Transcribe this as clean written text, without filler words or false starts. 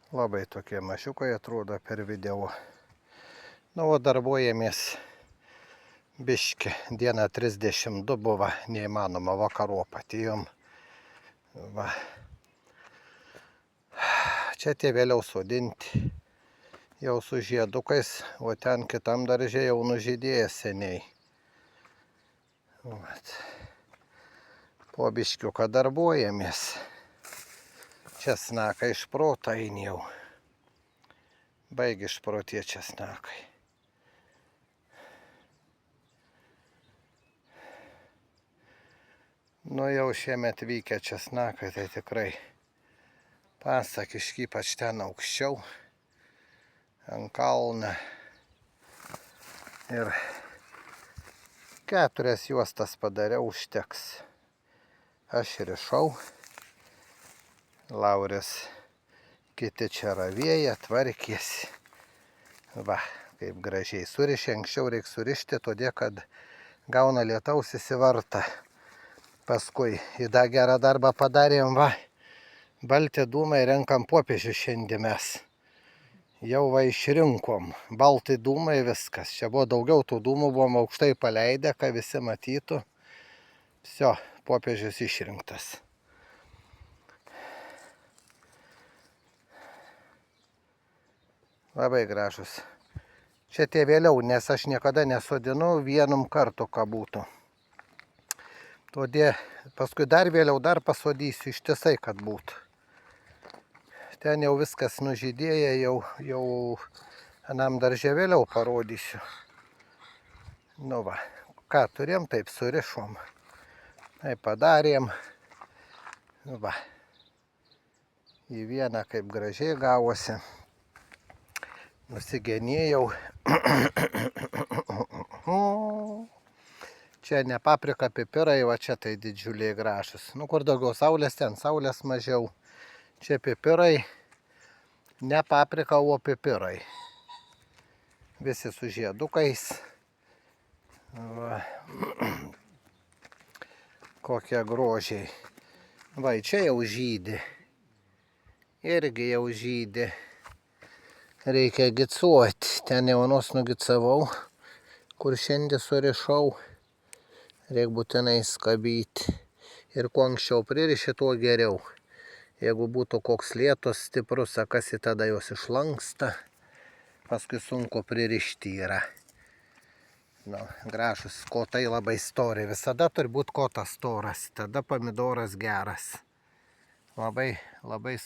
Labai tokie mažiukai atrodo per video. Nu, o darbuojamės biški. Diena 32 buvo, neįmanoma vakarop atėjom. Va. Čia tie vėliau sodinti. Jau su žiedukais, o ten kitam darže jau nužydėję seniai. Vat. Po biškiuką darbuojamės. Česnakai išprota eini jau. Baigi išprotie česnakai. Nu jau šiemet vykę česnakai, tai tikrai pasakiški, ypač ten aukščiau, ant kalną. Ir 4 juostas padariau, užteks. Aš rišau. Lauris kiti čia ravėja, tvarkėsi. Va, kaip gražiai surišė. Anksčiau reikia surišti, todėl kad gauna lietaus įsivarta. Paskui į tą gerą darbą padarėm, va, balti dūmai, renkam popiežių šiandien mes. Jau va išrinkom. Baltai dūmai, viskas. Čia buvo daugiau tų dūmų, buvom aukštai paleidę, kad visi matytų. Vsio, popiežius išrinktas. Labai gražus. Čia tie vėliau, nes aš niekada nesodinu vienam kartu, ką būtų. Todėl paskui dar vėliau dar pasodysiu ištisai, kad būtų. Ten jau viskas nužydėja, jau anam darže vėliau parodysiu. Nu va, ką turėjom, taip surišom. Taip padarėm. Nu va, į vieną kaip gražiai gavosi. Nusigenėjau. Čia ne paprika, pipirai, va čia tai didžiuliai gražus. Nu kur daugiau saulės, ten saulės mažiau. Čia pipirai, ne paprika, o pipirai. Visi su žiedukais. Va. Kokie grožiai. Va, čia jau žydi. Irgi jau žydi. Reikia gicuoti. Ten jaunos nugicavau, kur šiandien surišau. Reikia būtinai skabyti. Ir kuo anksčiau pririši, tuo geriau. Jeigu būtų koks lietus stiprus, sakasi, tada jos išlanksta. Paskui sunku pririšti yra. Nu, gražus kotai labai stori. Visada turi būti kotas storas. Tada pomidoras geras. Labai